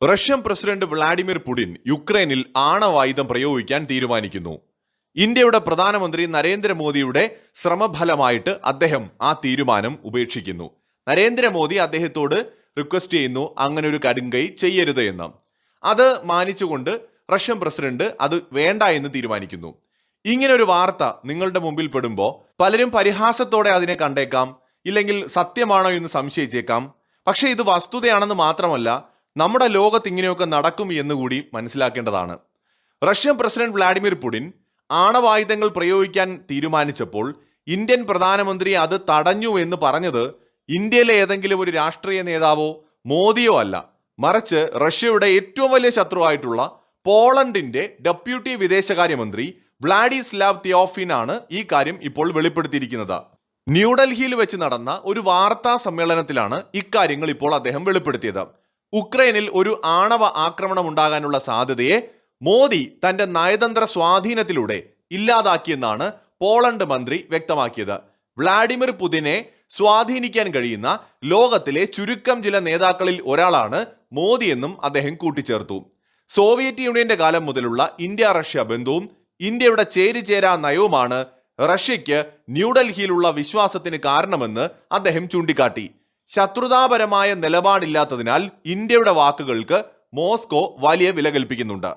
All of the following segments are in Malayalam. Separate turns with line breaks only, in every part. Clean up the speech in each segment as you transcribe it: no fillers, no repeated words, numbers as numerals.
റഷ്യൻ പ്രസിഡന്റ് വ്ളാഡിമിർ പുടിൻ യുക്രൈനിൽ ആണവായുധം പ്രയോഗിക്കാൻ തീരുമാനിക്കുന്നു. ഇന്ത്യയുടെ പ്രധാനമന്ത്രി നരേന്ദ്രമോദിയുടെ ശ്രമഫലമായിട്ട് അദ്ദേഹം ആ തീരുമാനം ഉപേക്ഷിക്കുന്നു. നരേന്ദ്രമോദി അദ്ദേഹത്തോട് റിക്വസ്റ്റ് ചെയ്യുന്നു അങ്ങനെ ഒരു കടുങ്കൈ ചെയ്യരുത് എന്ന്. അത് മാനിച്ചുകൊണ്ട് റഷ്യൻ പ്രസിഡന്റ് അത് വേണ്ട എന്ന് തീരുമാനിക്കുന്നു. ഇങ്ങനെ ഒരു വാർത്ത നിങ്ങളുടെ മുമ്പിൽ പെടുമ്പോൾ പലരും പരിഹാസത്തോടെ അതിനെ കണ്ടേക്കാം, ഇല്ലെങ്കിൽ സത്യമാണോ എന്ന് സംശയിച്ചേക്കാം. പക്ഷേ ഇത് വസ്തുതയാണെന്ന് മാത്രമല്ല, നമ്മുടെ ലോകത്ത് ഇങ്ങനെയൊക്കെ നടക്കും എന്നുകൂടി മനസ്സിലാക്കേണ്ടതാണ്. റഷ്യൻ പ്രസിഡന്റ് വ്ളാഡിമിർ പുടിൻ ആണവായുധങ്ങൾ പ്രയോഗിക്കാൻ തീരുമാനിച്ചപ്പോൾ ഇന്ത്യൻ പ്രധാനമന്ത്രി അത് തടഞ്ഞു എന്ന് പറഞ്ഞത് ഇന്ത്യയിലെ ഏതെങ്കിലും ഒരു രാഷ്ട്രീയ നേതാവോ മോദിയോ അല്ല, മറിച്ച് റഷ്യയുടെ ഏറ്റവും വലിയ ശത്രുവായിട്ടുള്ള പോളണ്ടിന്റെ ഡെപ്യൂട്ടി വിദേശകാര്യമന്ത്രി വ്ളാഡിസ്ലാവ് തിയോഫിൻ ആണ് ഈ കാര്യം ഇപ്പോൾ വെളിപ്പെടുത്തിയിരിക്കുന്നത്. ന്യൂഡൽഹിയിൽ വെച്ച് നടന്ന ഒരു വാർത്താ സമ്മേളനത്തിലാണ് ഇക്കാര്യങ്ങൾ ഇപ്പോൾ അദ്ദേഹം വെളിപ്പെടുത്തിയത്. ഉക്രൈനിൽ ഒരു ആണവ ആക്രമണം ഉണ്ടാകാനുള്ള സാധ്യതയെ മോദി തന്റെ നയതന്ത്ര സ്വാധീനത്തിലൂടെ ഇല്ലാതാക്കിയെന്നാണ് പോളണ്ട് മന്ത്രി വ്യക്തമാക്കിയത്. വ്ളാഡിമിർ പുടിനെ സ്വാധീനിക്കാൻ കഴിയുന്ന ലോകത്തിലെ ചുരുക്കം ചില നേതാക്കളിൽ ഒരാളാണ് മോദി എന്നും അദ്ദേഹം കൂട്ടിച്ചേർത്തു. സോവിയറ്റ് യൂണിയന്റെ കാലം മുതലുള്ള ഇന്ത്യ റഷ്യ ബന്ധവും ഇന്ത്യയുടെ ചേരിചേരാ നയവുമാണ് റഷ്യയ്ക്ക് ന്യൂഡൽഹിയിലുള്ള വിശ്വാസത്തിന് കാരണമെന്ന് അദ്ദേഹം ചൂണ്ടിക്കാട്ടി. ശത്രുതാപരമായ നിലപാടില്ലാത്തതിനാൽ ഇന്ത്യയുടെ വാക്കുകൾക്ക് മോസ്കോ വലിയ വില കൽപ്പിക്കുന്നുണ്ട്.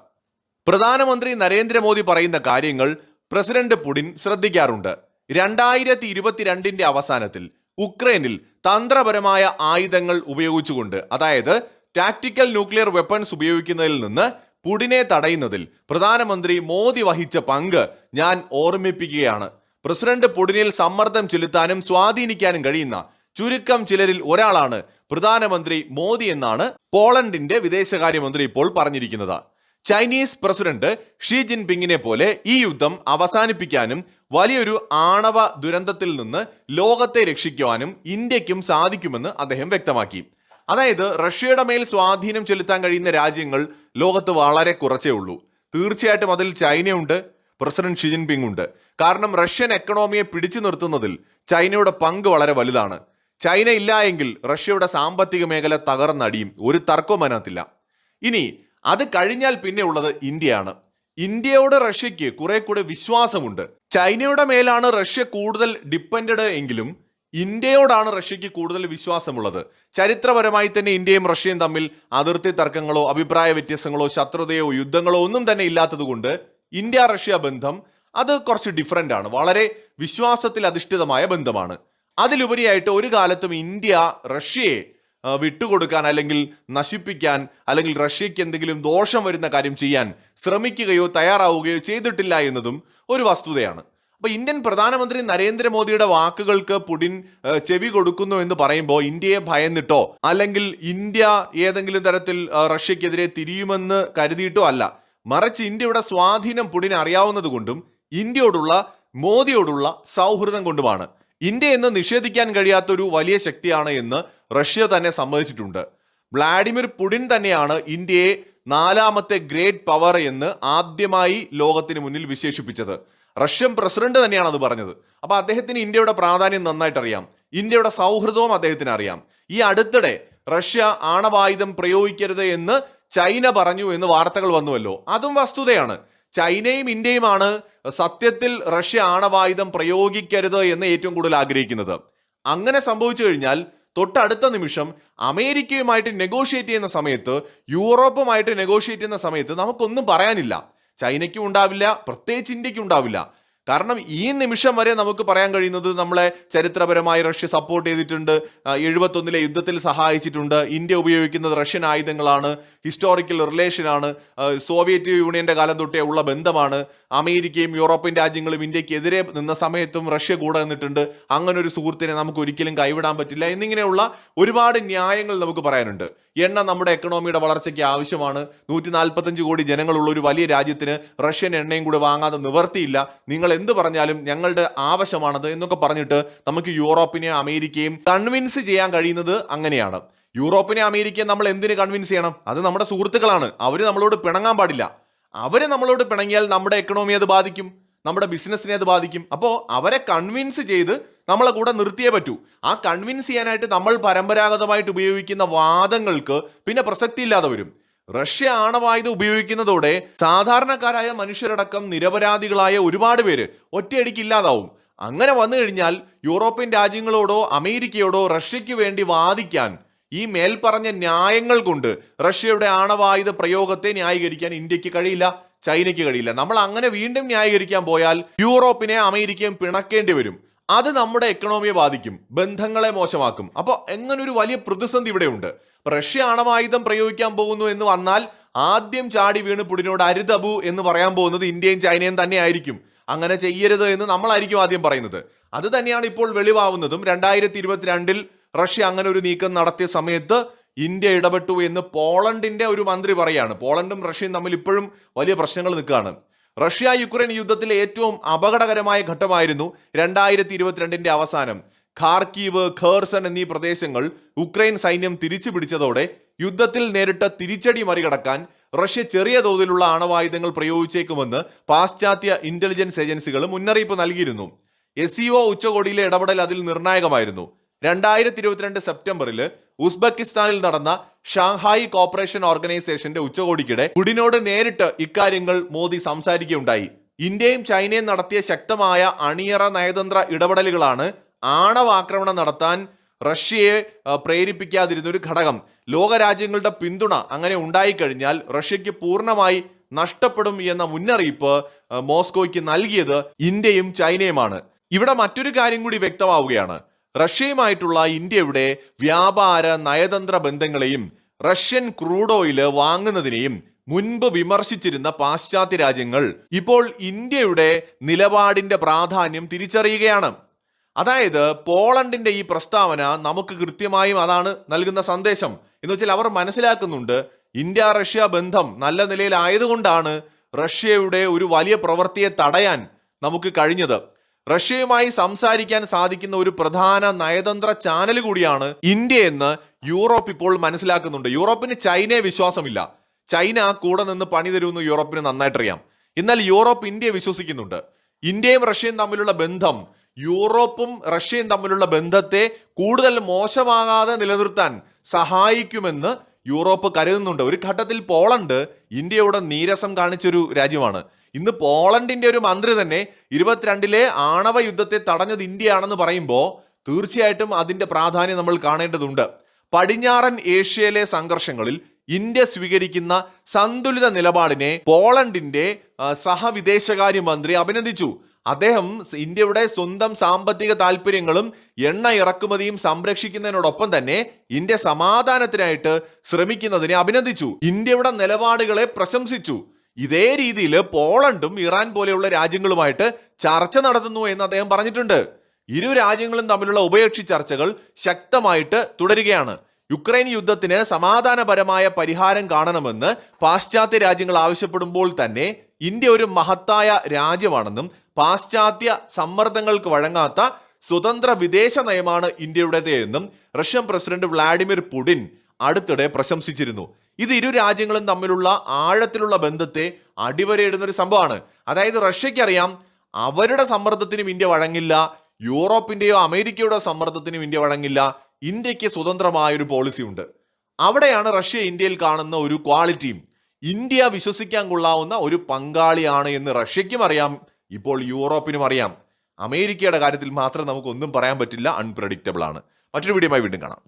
പ്രധാനമന്ത്രി നരേന്ദ്രമോദി പറയുന്ന കാര്യങ്ങൾ പ്രസിഡന്റ് പുടിൻ ശ്രദ്ധിക്കാറുണ്ട്. 2022 അവസാനത്തിൽ ഉക്രൈനിൽ തന്ത്രപരമായ ആയുധങ്ങൾ ഉപയോഗിച്ചുകൊണ്ട്, അതായത് ടാക്ടിക്കൽ ന്യൂക്ലിയർ വെപ്പൺസ് ഉപയോഗിക്കുന്നതിൽ നിന്ന് പുടിനെ തടയുന്നതിൽ പ്രധാനമന്ത്രി മോദി വഹിച്ച പങ്ക് ഞാൻ ഓർമ്മിപ്പിക്കുകയാണ്. പ്രസിഡന്റ് പുടിനിൽ സമ്മർദ്ദം ചെലുത്താനും സ്വാധീനിക്കാനും കഴിയുന്ന ചുരുക്കം ചിലരിൽ ഒരാളാണ് പ്രധാനമന്ത്രി മോദി എന്നാണ് പോളണ്ടിന്റെ വിദേശകാര്യമന്ത്രി ഇപ്പോൾ പറഞ്ഞിരിക്കുന്നത്. ചൈനീസ് പ്രസിഡന്റ് ഷീ ജിൻപിങ്ങിനെ പോലെ ഈ യുദ്ധം അവസാനിപ്പിക്കാനും വലിയൊരു ആണവ ദുരന്തത്തിൽ നിന്ന് ലോകത്തെ രക്ഷിക്കുവാനും ഇന്ത്യക്കും സാധിക്കുമെന്ന് അദ്ദേഹം വ്യക്തമാക്കി. അതായത് റഷ്യയുടെ മേൽ സ്വാധീനം ചെലുത്താൻ കഴിയുന്ന രാജ്യങ്ങൾ ലോകത്ത് വളരെ കുറച്ചേ ഉള്ളൂ. തീർച്ചയായിട്ടും അതിൽ ചൈനയുണ്ട്, പ്രസിഡന്റ് ഷീ ജിൻപിങ് ഉണ്ട്. കാരണം റഷ്യൻ എക്കണോമിയെ പിടിച്ചു നിർത്തുന്നതിൽ ചൈനയുടെ പങ്ക് വളരെ വലുതാണ്. ചൈന ഇല്ല എങ്കിൽ റഷ്യയുടെ സാമ്പത്തിക മേഖല തകർന്നടിയും, ഒരു തർക്കവും അതിനകത്തില്ല. ഇനി അത് കഴിഞ്ഞാൽ പിന്നെ ഉള്ളത് ഇന്ത്യയാണ്. ഇന്ത്യയോട് റഷ്യക്ക് കുറെ കൂടെ വിശ്വാസമുണ്ട്. ചൈനയുടെ മേലാണ് റഷ്യ കൂടുതൽ ഡിപ്പെൻഡഡ് എങ്കിലും ഇന്ത്യയോടാണ് റഷ്യക്ക് കൂടുതൽ വിശ്വാസമുള്ളത്. ചരിത്രപരമായി തന്നെ ഇന്ത്യയും റഷ്യയും തമ്മിൽ അതിർത്തി തർക്കങ്ങളോ അഭിപ്രായ വ്യത്യാസങ്ങളോ ശത്രുതയോ യുദ്ധങ്ങളോ ഒന്നും തന്നെ ഇല്ലാത്തത് കൊണ്ട് ഇന്ത്യ റഷ്യ ബന്ധം അത് കുറച്ച് ഡിഫറൻ്റ് ആണ്. വളരെ വിശ്വാസത്തിൽ അധിഷ്ഠിതമായ ബന്ധമാണ്. അതിലുപരിയായിട്ട് ഒരു കാലത്തും ഇന്ത്യ റഷ്യയെ വിട്ടുകൊടുക്കാൻ അല്ലെങ്കിൽ നശിപ്പിക്കാൻ അല്ലെങ്കിൽ റഷ്യയ്ക്ക് എന്തെങ്കിലും ദോഷം വരുന്ന കാര്യം ചെയ്യാൻ ശ്രമിക്കുകയോ തയ്യാറാവുകയോ ചെയ്തിട്ടില്ല എന്നതും ഒരു വസ്തുതയാണ്. അപ്പൊ ഇന്ത്യൻ പ്രധാനമന്ത്രി നരേന്ദ്രമോദിയുടെ വാക്കുകൾക്ക് പുടിൻ ചെവി കൊടുക്കുന്നു എന്ന് പറയുമ്പോൾ ഇന്ത്യയെ ഭയന്നിട്ടോ അല്ലെങ്കിൽ ഇന്ത്യ ഏതെങ്കിലും തരത്തിൽ റഷ്യക്കെതിരെ തിരിയുമെന്ന് കരുതിയിട്ടോ അല്ല, മറിച്ച് ഇന്ത്യയുടെ സ്വാധീനം പുടിന് അറിയാവുന്നത് കൊണ്ടും ഇന്ത്യയോടുള്ള മോദിയോടുള്ള സൗഹൃദം കൊണ്ടുമാണ്. ഇന്ത്യ എന്ന് നിഷേധിക്കാൻ കഴിയാത്തൊരു വലിയ ശക്തിയാണ് എന്ന് റഷ്യ തന്നെ സമ്മതിച്ചിട്ടുണ്ട്. വ്ളാഡിമിർ പുടിൻ തന്നെയാണ് ഇന്ത്യയെ 4ാമത്തെ ഗ്രേറ്റ് പവർ എന്ന് ആദ്യമായി ലോകത്തിന് മുന്നിൽ വിശേഷിപ്പിച്ചത്. റഷ്യൻ പ്രസിഡന്റ് തന്നെയാണ് അത് പറഞ്ഞത്. അപ്പൊ അദ്ദേഹത്തിന് ഇന്ത്യയുടെ പ്രാധാന്യം നന്നായിട്ട് അറിയാം, ഇന്ത്യയുടെ സൗഹൃദവും അദ്ദേഹത്തിന് അറിയാം. ഈ അടുത്തിടെ റഷ്യ ആണവായുധം പ്രയോഗിക്കരുത് എന്ന് ചൈന പറഞ്ഞു എന്ന് വാർത്തകൾ വന്നുവല്ലോ, അതും വസ്തുതയാണ്. ചൈനയും ഇന്ത്യയുമാണ് സത്യത്തിൽ റഷ്യ ആണവായുധം പ്രയോഗിക്കരുത് എന്ന് ഏറ്റവും കൂടുതൽ ആഗ്രഹിക്കുന്നത്. അങ്ങനെ സംഭവിച്ചു കഴിഞ്ഞാൽ തൊട്ടടുത്ത നിമിഷം അമേരിക്കയുമായിട്ട് നെഗോഷിയേറ്റ് ചെയ്യുന്ന സമയത്ത്, യൂറോപ്പുമായിട്ട് നെഗോഷിയേറ്റ് ചെയ്യുന്ന സമയത്ത് നമുക്കൊന്നും പറയാനില്ല. ചൈനയ്ക്കും ഉണ്ടാവില്ല, പ്രത്യേകിച്ച് ഇന്ത്യക്കും ഉണ്ടാവില്ല. കാരണം ഈ നിമിഷം വരെ നമുക്ക് പറയാൻ കഴിയുന്നത് നമ്മളെ ചരിത്രപരമായി റഷ്യ സപ്പോർട്ട് ചെയ്തിട്ടുണ്ട്, 71 യുദ്ധത്തിൽ സഹായിച്ചിട്ടുണ്ട്, ഇന്ത്യ ഉപയോഗിക്കുന്നത് റഷ്യൻ ആയുധങ്ങളാണ്, ഹിസ്റ്റോറിക്കൽ റിലേഷനാണ്, സോവിയറ്റ് യൂണിയന്റെ കാലം തൊട്ടേ ഉള്ള ബന്ധമാണ്, അമേരിക്കയും യൂറോപ്യൻ രാജ്യങ്ങളും ഇന്ത്യക്കെതിരെ നിന്ന സമയത്തും റഷ്യ കൂടെ നിന്നിട്ടുണ്ട്, അങ്ങനെ ഒരു സുഹൃത്തിനെ നമുക്ക് ഒരിക്കലും കൈവിടാൻ പറ്റില്ല എന്നിങ്ങനെയുള്ള ഒരുപാട് ന്യായങ്ങൾ നമുക്ക് പറയാനുണ്ട്. എണ്ണ നമ്മുടെ എക്കണോമിയുടെ വളർച്ചയ്ക്ക് ആവശ്യമാണ്. 145 കോടി ജനങ്ങളുള്ള ഒരു വലിയ രാജ്യത്തിന് റഷ്യൻ എണ്ണയും കൂടെ വാങ്ങാതെ നിവർത്തിയില്ല, നിങ്ങൾ എന്ത് പറഞ്ഞാലും ഞങ്ങളുടെ ആവശ്യമാണത് എന്നൊക്കെ പറഞ്ഞിട്ട് നമുക്ക് യൂറോപ്പിനെയും അമേരിക്കയും കൺവിൻസ് ചെയ്യാൻ കഴിയുന്നത് അങ്ങനെയാണ്. യൂറോപ്പിനെ അമേരിക്കയെ നമ്മൾ എന്തിന് കൺവിൻസ് ചെയ്യണം? അത് നമ്മുടെ സുഹൃത്തുക്കളാണ്, അവര് നമ്മളോട് പിണങ്ങാൻ പാടില്ല. അവര് നമ്മളോട് പിണങ്ങിയാൽ നമ്മുടെ എക്കണോമി അത് ബാധിക്കും, നമ്മുടെ ബിസിനസ്സിനെ അത് ബാധിക്കും. അപ്പോൾ അവരെ കൺവിൻസ് ചെയ്ത് നമ്മളെ കൂടെ നിർത്തിയേ പറ്റൂ. ആ കൺവിൻസ് ചെയ്യാനായിട്ട് നമ്മൾ പരമ്പരാഗതമായിട്ട് ഉപയോഗിക്കുന്ന വാദങ്ങൾക്ക് പിന്നെ പ്രസക്തി ഇല്ലാതെ വരും. റഷ്യ ആണവായുധം ഉപയോഗിക്കുന്നതോടെ സാധാരണക്കാരായ മനുഷ്യരടക്കം നിരപരാധികളായ ഒരുപാട് പേര് ഒറ്റയടിക്ക് ഇല്ലാതാവും. അങ്ങനെ വന്നു കഴിഞ്ഞാൽ യൂറോപ്യൻ രാജ്യങ്ങളോടോ അമേരിക്കയോടോ റഷ്യയ്ക്ക് വേണ്ടി വാദിക്കാൻ ഈ മേൽപ്പറഞ്ഞ ന്യായങ്ങൾ കൊണ്ട് റഷ്യയുടെ ആണവായുധ പ്രയോഗത്തെ ന്യായീകരിക്കാൻ ഇന്ത്യക്ക് കഴിയില്ല, ചൈനയ്ക്ക് കഴിയില്ല. നമ്മൾ അങ്ങനെ വീണ്ടും ന്യായീകരിക്കാൻ പോയാൽ യൂറോപ്പിനെ അമേരിക്കയും പിണക്കേണ്ടി വരും. അത് നമ്മുടെ എക്കണോമിയെ ബാധിക്കും, ബന്ധങ്ങളെ മോശമാക്കും. അപ്പോൾ എങ്ങനൊരു വലിയ പ്രതിസന്ധി ഇവിടെ ഉണ്ട്. റഷ്യ ആണവായുധം പ്രയോഗിക്കാൻ പോകുന്നു എന്ന് വന്നാൽ ആദ്യം ചാടി വീണ് പുടിനോട് അരുതബു എന്ന് പറയാൻ പോകുന്നത് ഇന്ത്യയും ചൈനയും തന്നെ ആയിരിക്കും. അങ്ങനെ ചെയ്യരുത് എന്ന് നമ്മളായിരിക്കും ആദ്യം പറയുന്നത്. അത് തന്നെയാണ് ഇപ്പോൾ വെളിവാവുന്നതും. 2022 റഷ്യ അങ്ങനെ ഒരു നീക്കം നടത്തിയ സമയത്ത് ഇന്ത്യ ഇടപെട്ടു എന്ന് പോളണ്ടിന്റെ ഒരു മന്ത്രി പറയാണ്. പോളണ്ടും റഷ്യയും തമ്മിൽ ഇപ്പോഴും വലിയ പ്രശ്നങ്ങൾ നിൽക്കുകയാണ്. റഷ്യ യുക്രൈൻ യുദ്ധത്തിലെ ഏറ്റവും അപകടകരമായ ഘട്ടമായിരുന്നു 2022 അവസാനം. ഖാർക്കീവ്, ഖേർസൺ എന്നീ പ്രദേശങ്ങൾ ഉക്രൈൻ സൈന്യം തിരിച്ചു പിടിച്ചതോടെ യുദ്ധത്തിൽ നേരിട്ട തിരിച്ചടി മറികടക്കാൻ റഷ്യ ചെറിയ തോതിലുള്ള ആണവായുധങ്ങൾ പ്രയോഗിച്ചേക്കുമെന്ന് പാശ്ചാത്യ ഇന്റലിജൻസ് ഏജൻസികൾ മുന്നറിയിപ്പ് നൽകിയിരുന്നു. SCO ഉച്ചകോടിയിലെ ഇടപെടൽ അതിൽ നിർണായകമായിരുന്നു. 2022 സെപ്റ്റംബറിൽ ഉസ്ബെക്കിസ്ഥാനിൽ നടന്ന ഷാങ്ഹായ് കോപ്പറേഷൻ ഓർഗനൈസേഷന്റെ ഉച്ചകോടിക്കിടെ പുടിനോട് നേരിട്ട് ഇക്കാര്യങ്ങൾ മോദി സംസാരിക്കുകയുണ്ടായി. ഇന്ത്യയും ചൈനയും നടത്തിയ ശക്തമായ അണിയറ നയതന്ത്ര ഇടപെടലുകളാണ് ആണവാക്രമണം നടത്താൻ റഷ്യയെ പ്രേരിപ്പിക്കാതിരുന്ന ഒരു ഘടകം. ലോകരാജ്യങ്ങളുടെ പിന്തുണ അങ്ങനെ ഉണ്ടായിക്കഴിഞ്ഞാൽ റഷ്യക്ക് പൂർണ്ണമായി നഷ്ടപ്പെടും എന്ന മുന്നറിയിപ്പ് മോസ്കോയ്ക്ക് നൽകിയത് ഇന്ത്യയും ചൈനയുമാണ്. ഇവിടെ മറ്റൊരു കാര്യം കൂടി വ്യക്തമാവുകയാണ്. റഷ്യയുമായിട്ടുള്ള ഇന്ത്യയുടെ വ്യാപാര നയതന്ത്ര ബന്ധങ്ങളെയും റഷ്യൻ ക്രൂഡ് ഓയിൽ വാങ്ങുന്നതിനെയും മുൻപ് വിമർശിച്ചിരുന്ന പാശ്ചാത്യ രാജ്യങ്ങൾ ഇപ്പോൾ ഇന്ത്യയുടെ നിലപാടിന്റെ പ്രാധാന്യം തിരിച്ചറിയുകയാണ്. അതായത് പോളണ്ടിന്റെ ഈ പ്രസ്താവന നമുക്ക് കൃത്യമായും അതാണ് നൽകുന്ന സന്ദേശം. എന്ന് വെച്ചാൽ അവർ മനസ്സിലാക്കുന്നുണ്ട് ഇന്ത്യ റഷ്യ ബന്ധം നല്ല നിലയിലായതുകൊണ്ടാണ് റഷ്യയുടെ ഒരു വലിയ പ്രവൃത്തിയെ തടയാൻ നമുക്ക് കഴിഞ്ഞത്. റഷ്യയുമായി സംസാരിക്കാൻ സാധിക്കുന്ന ഒരു പ്രധാന നയതന്ത്ര ചാനൽ കൂടിയാണ് ഇന്ത്യ എന്ന് യൂറോപ്പ് ഇപ്പോൾ മനസ്സിലാക്കുന്നുണ്ട്. യൂറോപ്പിന് ചൈനയെ വിശ്വാസമില്ല. ചൈന കൂടെ നിന്ന് പണി തരുമെന്ന് യൂറോപ്പിന് നന്നായിട്ടറിയാം. എന്നാൽ യൂറോപ്പ് ഇന്ത്യയെ വിശ്വസിക്കുന്നുണ്ട്. ഇന്ത്യയും റഷ്യയും തമ്മിലുള്ള ബന്ധം, യൂറോപ്പും റഷ്യയും തമ്മിലുള്ള ബന്ധത്തെ കൂടുതൽ മോശമാകാതെ നിലനിർത്താൻ സഹായിക്കുമെന്ന് യൂറോപ്പ് കരുതുന്നുണ്ട്. ഒരു ഘട്ടത്തിൽ പോളണ്ട് ഇന്ത്യയോട് നീരസം കാണിച്ചൊരു രാജ്യമാണ്. ഇന്ന് പോളണ്ടിന്റെ ഒരു മന്ത്രി തന്നെ 22 ആണവ യുദ്ധത്തെ തടഞ്ഞത് ഇന്ത്യയാണെന്ന് പറയുമ്പോൾ തീർച്ചയായിട്ടും അതിന്റെ പ്രാധാന്യം നമ്മൾ കാണേണ്ടതുണ്ട്. പടിഞ്ഞാറൻ ഏഷ്യയിലെ സംഘർഷങ്ങളിൽ ഇന്ത്യ സ്വീകരിക്കുന്ന സന്തുലിത നിലപാടിനെ പോളണ്ടിന്റെ സഹവിദേശകാര്യമന്ത്രി അഭിനന്ദിച്ചു. അദ്ദേഹം ഇന്ത്യയുടെ സ്വന്തം സാമ്പത്തിക താല്പര്യങ്ങളും എണ്ണ ഇറക്കുമതിയും സംരക്ഷിക്കുന്നതിനോടൊപ്പം തന്നെ ഇന്ത്യ സമാധാനത്തിനായിട്ട് ശ്രമിക്കുന്നതിനെ അഭിനന്ദിച്ചു. ഇന്ത്യയുടെ നിലപാടുകളെ പ്രശംസിച്ചു. ഇതേ രീതിയിൽ പോളണ്ടും ഇറാൻ പോലെയുള്ള രാജ്യങ്ങളുമായിട്ട് ചർച്ച നടത്തുന്നു എന്ന് അദ്ദേഹം പറഞ്ഞിട്ടുണ്ട്. ഇരു രാജ്യങ്ങളും തമ്മിലുള്ള ഉഭയകക്ഷി ചർച്ചകൾ ശക്തമായിട്ട് തുടരുകയാണ്. യുക്രൈൻ യുദ്ധത്തിന് സമാധാനപരമായ പരിഹാരം കാണണമെന്ന് പാശ്ചാത്യ രാജ്യങ്ങൾ ആവശ്യപ്പെടുമ്പോൾ തന്നെ ഇന്ത്യ ഒരു മഹത്തായ രാജ്യമാണെന്നും പാശ്ചാത്യ സമ്മർദ്ദങ്ങൾക്ക് വഴങ്ങാത്ത സ്വതന്ത്ര വിദേശ നയമാണ് ഇന്ത്യയുടേത് എന്നും റഷ്യൻ പ്രസിഡന്റ് വ്ളാഡിമിർ പുടിൻ അടുത്തിടെ പ്രശംസിച്ചിരുന്നു. ഇത് ഇരു രാജ്യങ്ങളും തമ്മിലുള്ള ആഴത്തിലുള്ള ബന്ധത്തെ അടിവരയിടുന്ന ഒരു സംഭവമാണ്. അതായത് റഷ്യയ്ക്കറിയാം അവരുടെ സമ്മർദ്ദത്തിനും ഇന്ത്യ വഴങ്ങില്ല, യൂറോപ്പിന്റെയോ അമേരിക്കയുടെ സമ്മർദ്ദത്തിനും ഇന്ത്യ വഴങ്ങില്ല. ഇന്ത്യക്ക് സ്വതന്ത്രമായൊരു പോളിസി ഉണ്ട്. അവിടെയാണ് റഷ്യ ഇന്ത്യയിൽ കാണുന്ന ഒരു ക്വാളിറ്റിയും. ഇന്ത്യ വിശ്വസിക്കാൻ കൊള്ളാവുന്ന ഒരു പങ്കാളിയാണ് എന്ന് റഷ്യയ്ക്കും അറിയാം, ഇപ്പോൾ യൂറോപ്പിനും അറിയാം. അമേരിക്കയുടെ കാര്യത്തിൽ മാത്രം നമുക്കൊന്നും പറയാൻ പറ്റില്ല, അൺപ്രഡിക്റ്റബിൾ ആണ്. മറ്റൊരു വീഡിയോയുമായി വീണ്ടും കാണാം.